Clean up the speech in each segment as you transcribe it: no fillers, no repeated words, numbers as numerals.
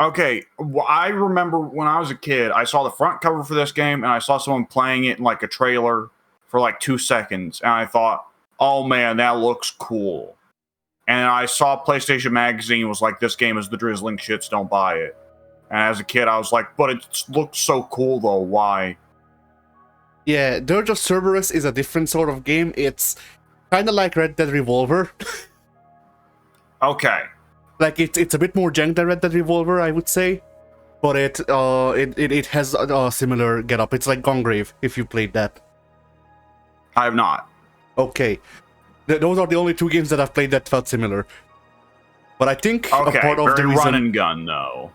Okay, well, I remember when I was a kid, I saw the front cover for this game, and I saw someone playing it in like a trailer for like 2 seconds, and I thought, "Oh man, that looks cool." And I saw PlayStation Magazine was like, "This game is the drizzling shits, don't buy it." And as a kid, I was like, "But it looks so cool, though. Why?" Yeah, Dirge of Cerberus is a different sort of game. It's kind of like Red Dead Revolver. Okay. Like it's a bit more jank than Red Dead Revolver, I would say, but it has a similar getup. It's like Gongrave, if you played that. I have not. Okay, those are the only two games that I've played that felt similar. But I think Okay, a part of the very reason, run and gun though.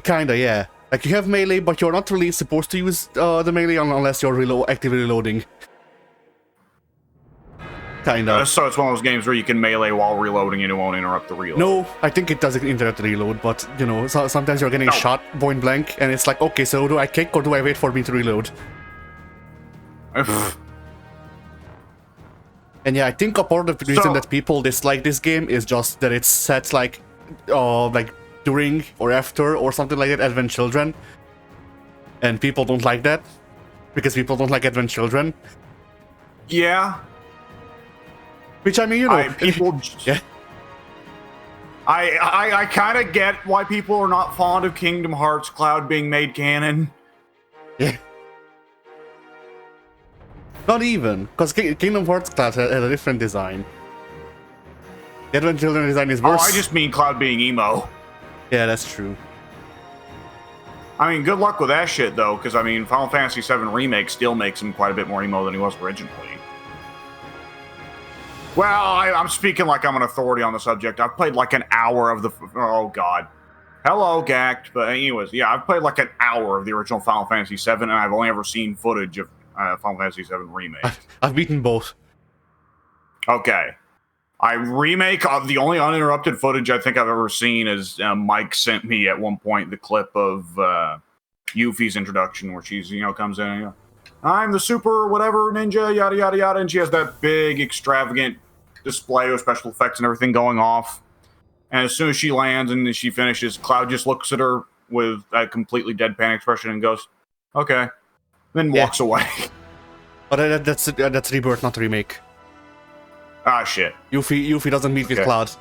kinda, yeah. Like you have melee, but you're not really supposed to use the melee unless you're actively reloading. Kinda. So it's one of those games where you can melee while reloading and it won't interrupt the reload. No, I think it does interrupt the reload, but you know, sometimes you're getting shot point blank, and it's like, okay, so do I kick or do I wait for me to reload? And yeah, I think a part of the reason that people dislike this game is just that it's set like during or after or something like that Advent Children, and people don't like that because people don't like Advent Children. Yeah. Which, I mean, you know, people. Yeah. I kind of get why people are not fond of Kingdom Hearts Cloud being made canon. Yeah. Not even, because Kingdom Hearts Cloud had a different design. The Advent Children design is worse. Oh, I just mean Cloud being emo. Yeah, that's true. I mean, good luck with that shit, though, because, I mean, Final Fantasy VII Remake still makes him quite a bit more emo than he was originally. Well, I'm speaking like I'm an authority on the subject. I've played like an hour of the... Oh, God. Hello, Gact. But anyways, yeah, I've played like an hour of the original Final Fantasy VII, and I've only ever seen footage of Final Fantasy VII Remake. I've beaten both. Okay. Remake, the only uninterrupted footage I think I've ever seen is Mike sent me at one point the clip of Yuffie's introduction where she's, comes in and, I'm the super whatever ninja, yada, yada, yada, and she has that big, extravagant display with special effects and everything going off. And as soon as she lands and she finishes, Cloud just looks at her with a completely deadpan expression and goes, okay. Then walks away. But that's Rebirth, not Remake. Ah, shit. Yuffie doesn't meet with Cloud.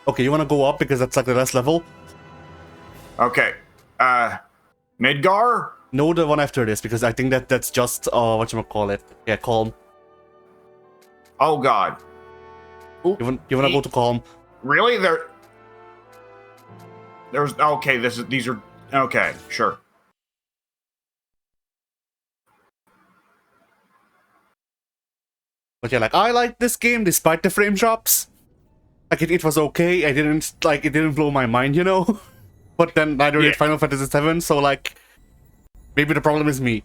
Okay, you want to go up because that's like the last level? Okay. Midgar? No, the one after this, because I think that's just, whatchamacallit. Yeah, Calm. Oh, God. You want to go to Calm? Really? There's... Okay, these are... Okay, sure. But yeah, like, I like this game despite the frame drops. Like, it was okay. It didn't blow my mind, you know? But then neither did Final Fantasy VII, so like... Maybe the problem is me.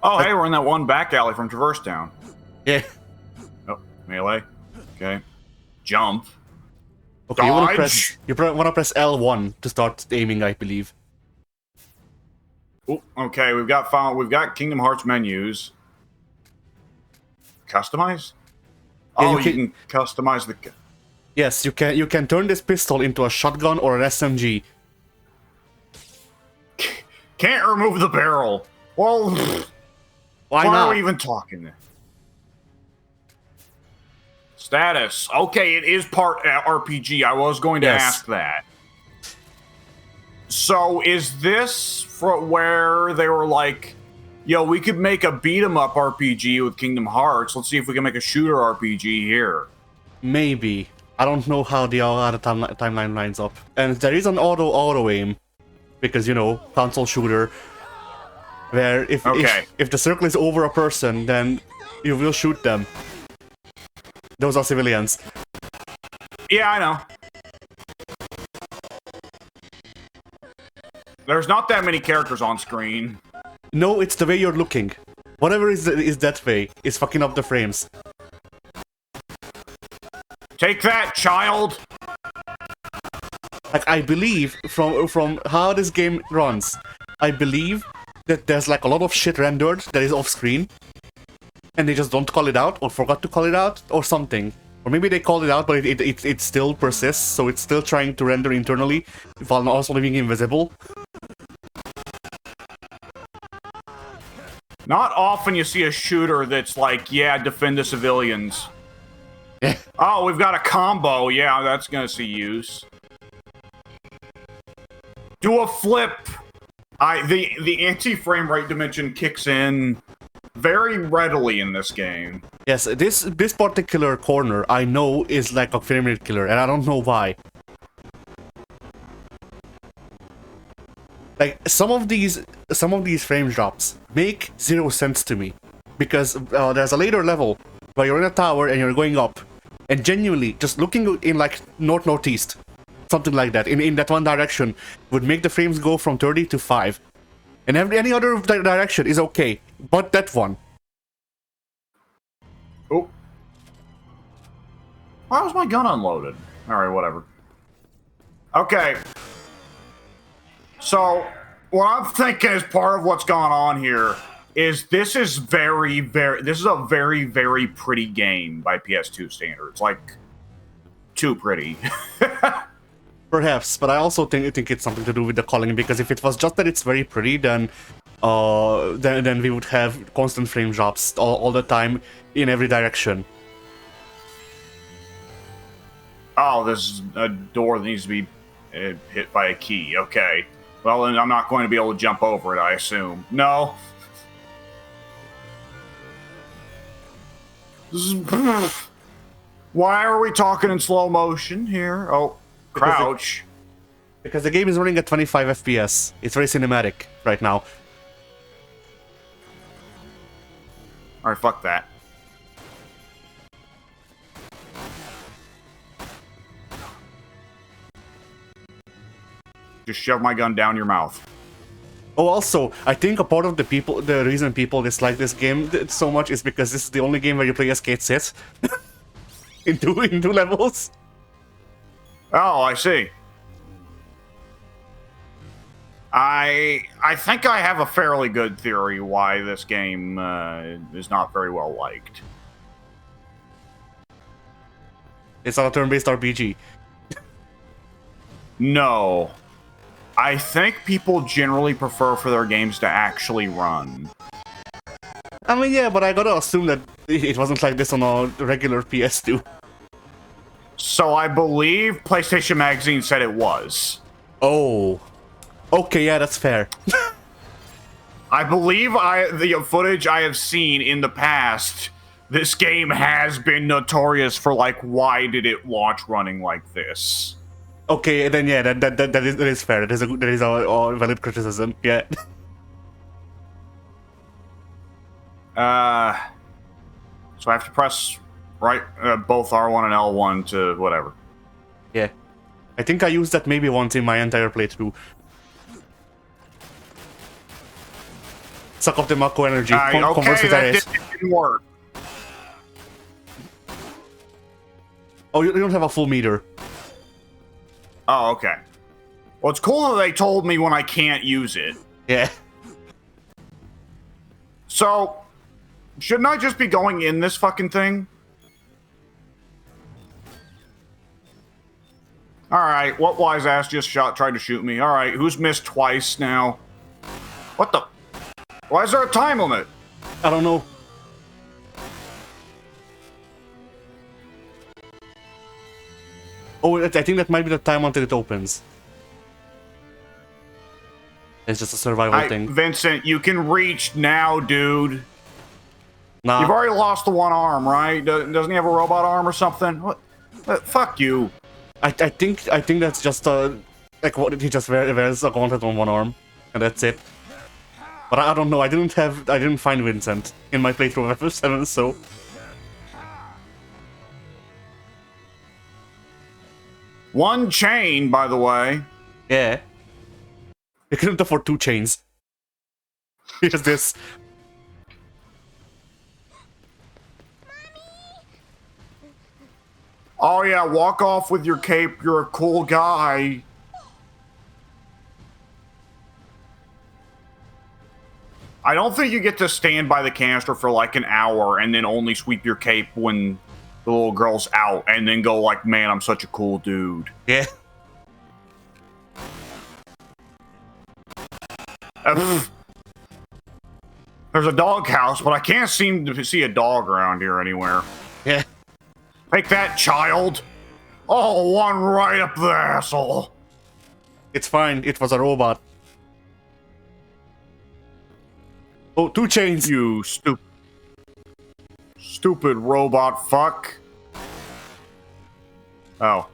Oh, hey, we're in that one back alley from Traverse Town. Yeah. Oh, melee. Okay. Jump. Okay, you want to press L1 to start aiming, I believe. Ooh, okay, we've got Kingdom Hearts menus. Customize? Yeah, oh, you can customize the... Yes, you can turn this pistol into a shotgun or an SMG. Can't remove the barrel. Well, why not? Why are we even talking? Status. Okay, it is part RPG. I was going to ask that. So is this for where they were like, yo, we could make a beat-em-up RPG with Kingdom Hearts. Let's see if we can make a shooter RPG here. Maybe. I don't know how the other timeline lines up. And there is an auto aim. Because, console shooter, where if the circle is over a person, then you will shoot them. Those are civilians. Yeah, I know. There's not that many characters on screen. No, it's the way you're looking. Whatever is that way is fucking up the frames. Take that, child! Like, I believe, from how this game runs, I believe that there's like a lot of shit rendered that is off-screen, and they just don't call it out, or forgot to call it out, or something. Or maybe they called it out, but it still persists, so it's still trying to render internally while also leaving invisible. Not often you see a shooter that's like, yeah, defend the civilians. Yeah. Oh, we've got a combo. Yeah, that's gonna see use. Do a flip. The anti-frame rate dimension kicks in very readily in this game. Yes, this particular corner I know is like a frame rate killer, and I don't know why. Like some of these frame drops make 0 sense to me, because there's a later level where you're in a tower and you're going up, and genuinely just looking in like northeast, something like that, in that one direction would make the frames go from 30 to 5, and any other direction is okay, but that one. Oh, why was my gun unloaded? All right, whatever. Okay. So, what I'm thinking as part of what's going on here is this is a very, very pretty game by PS2 standards. Like, too pretty. Perhaps, but I also think it's something to do with the culling, because if it was just that it's very pretty, then we would have constant frame drops all the time in every direction. Oh, there's a door that needs to be hit by a key. Okay. Well, then I'm not going to be able to jump over it, I assume. No. Why are we talking in slow motion here? Oh, crouch. Because the game is running at 25 FPS. It's very cinematic right now. Alright, fuck that. Just shove my gun down your mouth. Oh, also, I think a part of the reason people dislike this game so much is because this is the only game where you play as Kate Sith in two levels. Oh, I see. I think I have a fairly good theory why this game is not very well liked. It's not a turn-based RPG. No. I think people generally prefer for their games to actually run. I mean, yeah, but I gotta assume that it wasn't like this on a regular PS2. So I believe PlayStation Magazine said it was. Oh. Okay, yeah, that's fair. I believe the footage I have seen in the past, this game has been notorious for, like, why did it launch running like this? Okay, then yeah, that is fair. That is a valid criticism. Yeah. So I have to press both R1 and L1 to whatever. Yeah. I think I used that maybe once in my entire playthrough. Suck up the Mako energy. Okay, that didn't work. Oh, you don't have a full meter. Oh, okay. Well, it's cool that they told me when I can't use it. Yeah. So, shouldn't I just be going in this fucking thing? Alright, what wise ass just tried to shoot me? Alright, who's missed twice now? What the? Why is there a time limit? I don't know. Oh, I think that might be the time until it opens. It's just a survival thing. Vincent, you can reach now, dude. Nah. You've already lost the one arm, right? Doesn't he have a robot arm or something? What? Fuck you. I think that's just like what he just wears a gauntlet on one arm, and that's it. But I don't know. I didn't find Vincent in my playthrough of FF7, so. One chain, by the way. Yeah. You couldn't afford 2 chains. Here's this. Oh yeah, walk off with your cape. You're a cool guy. I don't think you get to stand by the canister for like an hour and then only sweep your cape when the little girls out and then go like, man, I'm such a cool dude. Yeah. There's a dog house, but I can't seem to see a dog around here anywhere. Yeah. Take that, child. Oh, one right up the asshole. It's fine. It was a robot. Oh, 2 chains. You stupid robot fuck. Oh.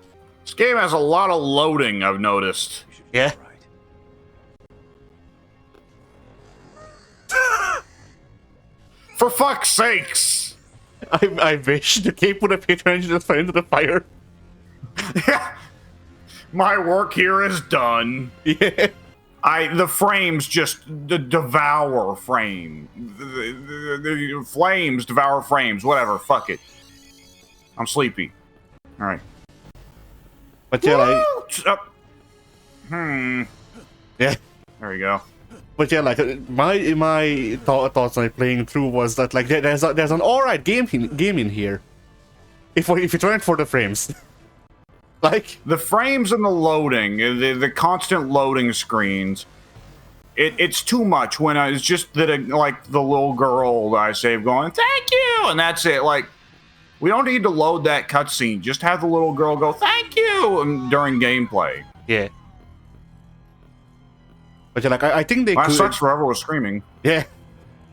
This game has a lot of loading, I've noticed. Yeah. For fuck's sakes! I wish the game would have hit her and she just fell into the fire. Yeah. My work here is done. Yeah. The frames just devour frame. The flames devour frames. Whatever. Fuck it. I'm sleepy. All right. But yeah, like... Yeah. There you go. But yeah, like my thoughts on it playing through was that like there's an alright game in here. If it weren't for the frames. Like the frames and the loading, the constant loading screens, it's too much. When it's just that, like the little girl that I saved going, thank you, and that's it. Like we don't need to load that cutscene. Just have the little girl go, thank you, during gameplay. Yeah. But yeah, like I think they Last could. Sucks Forever was screaming. Yeah.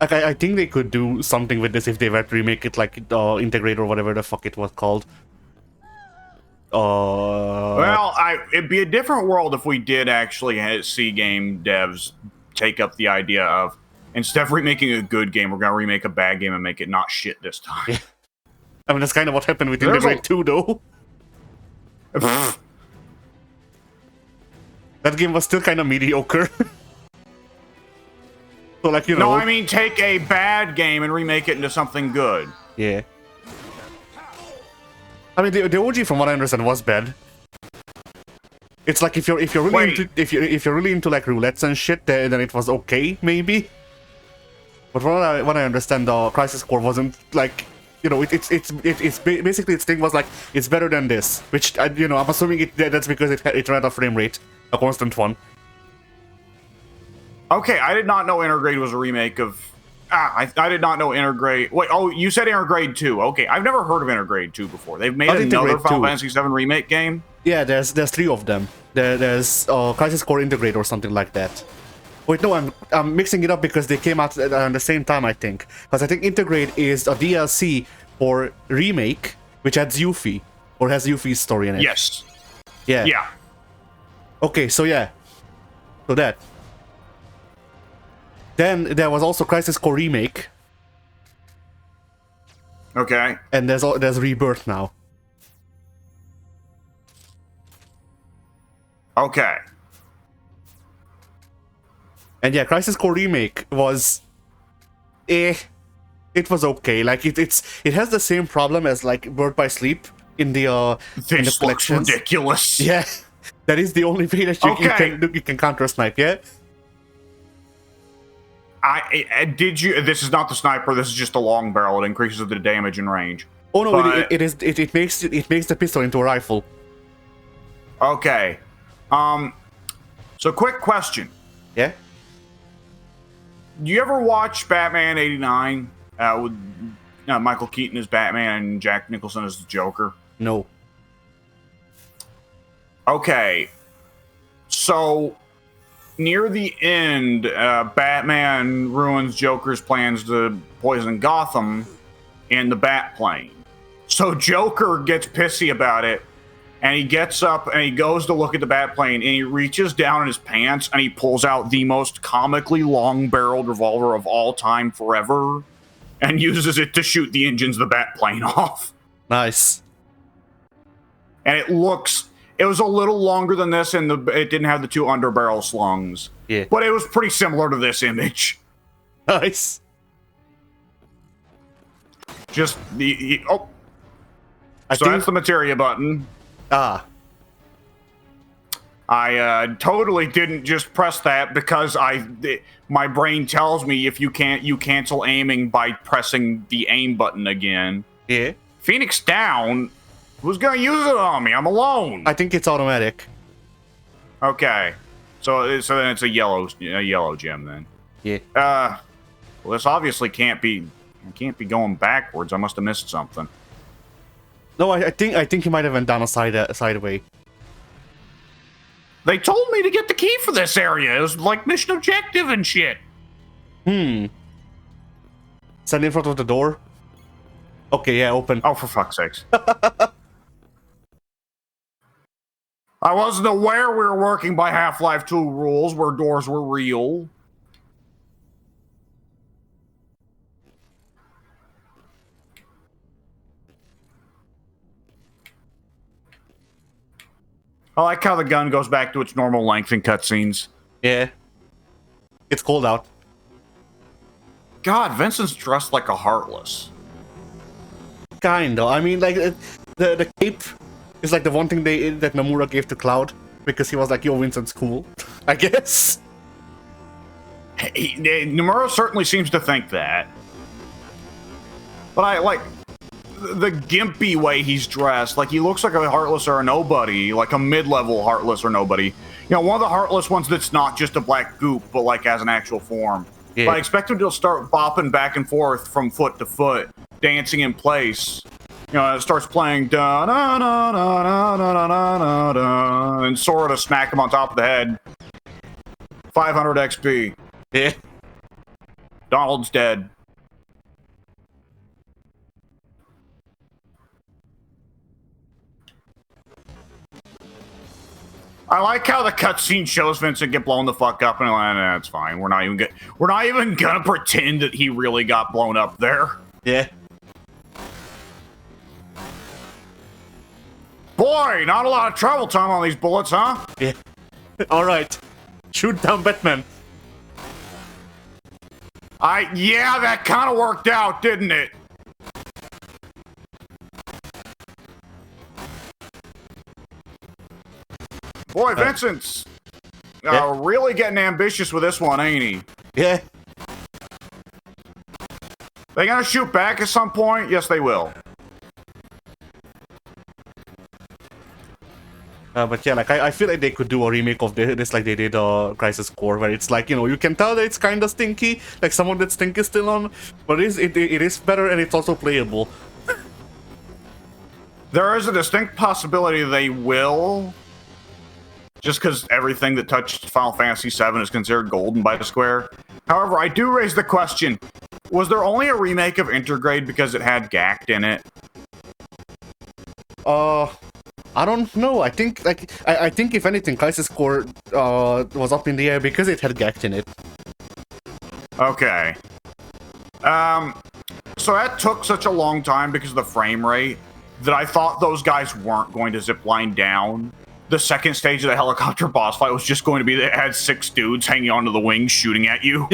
Like I think they could do something with this if they were to remake it, like integrate or whatever the fuck it was called. Well, it'd be a different world if we did actually see game devs take up the idea of, instead of remaking a good game, we're gonna remake a bad game and make it not shit this time. Yeah. I mean, that's kind of what happened with Integrate 2, though. That game was still kind of mediocre. So, like, you know... No, I mean, take a bad game and remake it into something good. Yeah. I mean, the OG, from what I understand, was bad. It's like if you're really into if you're really into like roulettes and shit, then it was okay, maybe. But what I understand, Crisis Core wasn't like, you know, it's basically its thing was like it's better than this, which you know, I'm assuming that's because it ran a frame rate, a constant one. Okay, I did not know Intergrade was a remake of. I did not know Intergrade. Wait, oh, you said Intergrade 2. Okay, I've never heard of Intergrade 2 before. They've made another Final Fantasy VII remake game. Yeah, there's 3 of them. There's Crisis Core Intergrade or something like that. Wait, no, I'm mixing it up because they came out at the same time, I think. Because I think Intergrade is a DLC for Remake, which adds Yuffie, or has Yuffie's story in it. Yes. Yeah. Yeah. Okay, so yeah. So that. Then there was also Crisis Core Remake. Okay. And there's Rebirth now. Okay. And yeah, Crisis Core Remake was... It was okay. Like, it has the same problem as, like, Birth by Sleep in the This looks ridiculous. Yeah. That is the only way that you can counter-snipe, yeah? Did you? This is not the sniper. This is just a long barrel. It increases the damage and range. Oh no! But it makes the pistol into a rifle. Okay. So quick question. Yeah. Do you ever watch Batman '89 with Michael Keaton as Batman and Jack Nicholson as the Joker? No. Okay. So. Near the end, Batman ruins Joker's plans to poison Gotham in the Batplane. So Joker gets pissy about it, and he gets up and he goes to look at the Batplane, and he reaches down in his pants and he pulls out the most comically long-barreled revolver of all time forever, and uses it to shoot the engines of the Batplane off. Nice. And it looks... It was a little longer than this, and it didn't have the 2 underbarrel slungs. Yeah. But it was pretty similar to this image. Nice. Just so that's the materia button. Ah. I totally didn't just press that because my brain tells me if you cancel aiming by pressing the aim button again. Yeah. Phoenix down? Who's gonna use it on me? I'm alone. I think it's automatic. Okay. So then it's a yellow gem then. Yeah. Well, this obviously can't be going backwards. I must have missed something. No, I think he might have went down a side way. They told me to get the key for this area. It was like mission objective and shit. Stand in front of the door. Okay, yeah, open. Oh, for fuck's sakes. I wasn't aware we were working by Half-Life 2 rules where doors were real. I like how the gun goes back to its normal length in cutscenes. Yeah. It's cold out. God, Vincent's dressed like a Heartless. Kinda. I mean, like, the cape is like the one thing that Nomura gave to Cloud, because he was like, yo, Vincent's cool, I guess. Nomura certainly seems to think that. But I like the gimpy way he's dressed. Like, he looks like a Heartless or a nobody, like a mid-level Heartless or nobody. You know, one of the Heartless ones that's not just a black goop, but like has an actual form. Yeah. But I expect him to start bopping back and forth from foot to foot, dancing in place. You know, it starts playing da da da da da da da da, and sort of smack him on top of the head. 500 XP. Yeah. Donald's dead. I like how the cutscene shows Vincent get blown the fuck up, and I'm like, nah, it's fine. We're not even gonna pretend that he really got blown up there. Yeah. Boy, not a lot of travel time on these bullets, huh? Yeah. All right. Shoot down Batman. Yeah, that kind of worked out, didn't it? Boy, Vincent's really getting ambitious with this one, ain't he? Yeah. They gonna shoot back at some point? Yes, they will. But yeah, like, I feel like they could do a remake of this like they did Crisis Core, where it's like, you know, you can tell that it's kind of stinky, like some of that stink is still on, but it is better and it's also playable. There is a distinct possibility they will, just because everything that touched Final Fantasy VII is considered golden by the Square. However, I do raise the question, was there only a remake of Intergrade because it had Gact in it? I don't know. I think I think if anything, Crisis Core was up in the air because it had Gact in it. Okay. So that took such a long time because of the frame rate that I thought those guys weren't going to zipline down. The second stage of the helicopter boss fight was just going to be that it had 6 dudes hanging onto the wings shooting at you.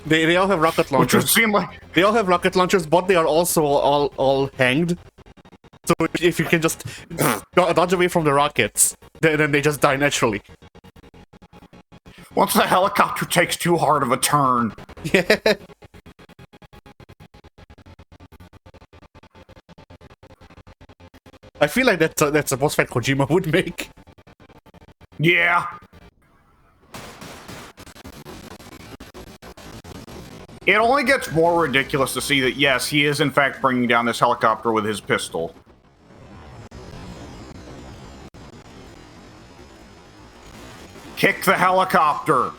They all have rocket launchers. Which would seem like... They all have rocket launchers, but they are also all hanged. So if you can just dodge away from the rockets, then they just die naturally. Once the helicopter takes too hard of a turn. Yeah. I feel like that's a boss fight Kojima would make. Yeah. It only gets more ridiculous to see that, yes, he is in fact bringing down this helicopter with his pistol. Kick the helicopter!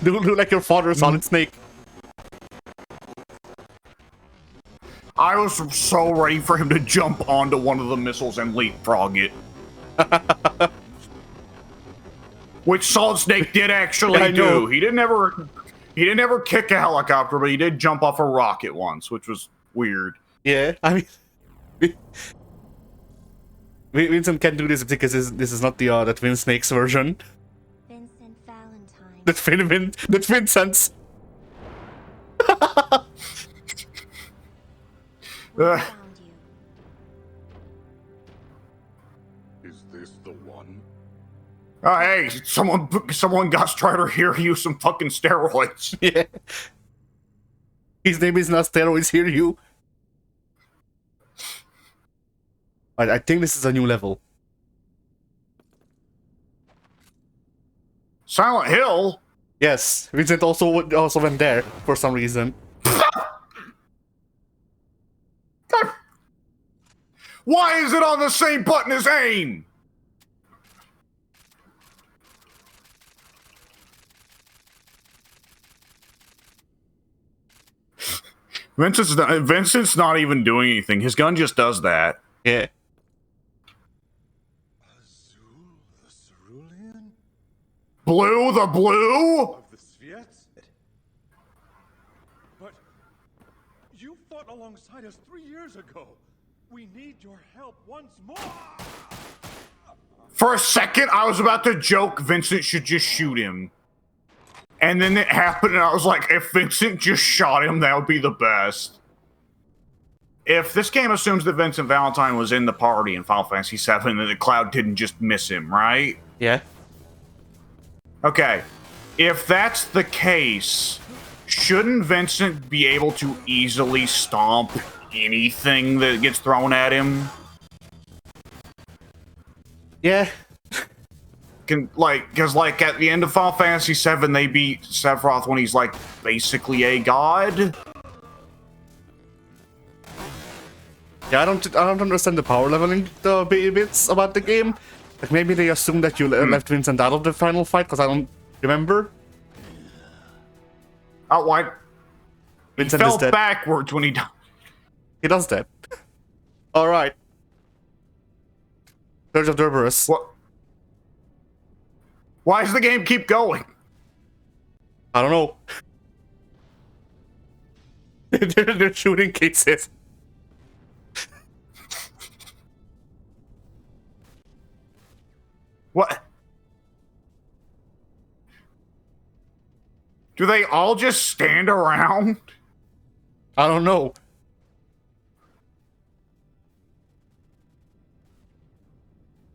Do like your father, Solid Snake. I was so ready for him to jump onto one of the missiles and leapfrog it. Which Solid Snake did actually do. He didn't ever kick a helicopter, but he did jump off a rocket once, which was weird. Yeah, I mean, Vincent can't do this because this is not the that Vin Snake's version. Vincent Valentine. That's Vincent's. We found you. Is this the one? Oh, hey, someone got Strider here use some fucking steroids. Yeah. His name is not steroids, hear you? I think this is a new level. Silent Hill? Yes, Vincent also went there for some reason. Why is it on the same button as aim? Vincent's not even doing anything. His gun just does that. Yeah. Azul, the cerulean Blue, the blue? of the Sviets? But you fought alongside us 3 years ago. We need your help once more. For a second, I was about to joke Vincent should just shoot him. And then it happened, and I was like, if Vincent just shot him, that would be the best. If this game assumes that Vincent Valentine was in the party in Final Fantasy VII, then the Cloud didn't just miss him, right? Yeah. Okay. If that's the case, shouldn't Vincent be able to easily stomp anything that gets thrown at him? Yeah. Because at the end of Final Fantasy VII, they beat Sephiroth when he's like basically a god. Yeah, I don't understand the power leveling bits about the game. Like maybe they assume that you left Vincent out of the final fight because I don't remember. Oh, why? Vincent He is fell dead. backwards when he died. He does that. All right. Dirge of Cerberus. What? Why does the game keep going? I don't know. They're shooting cases. What? Do they all just stand around? I don't know.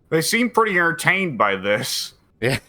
They seem pretty entertained by this. Yeah.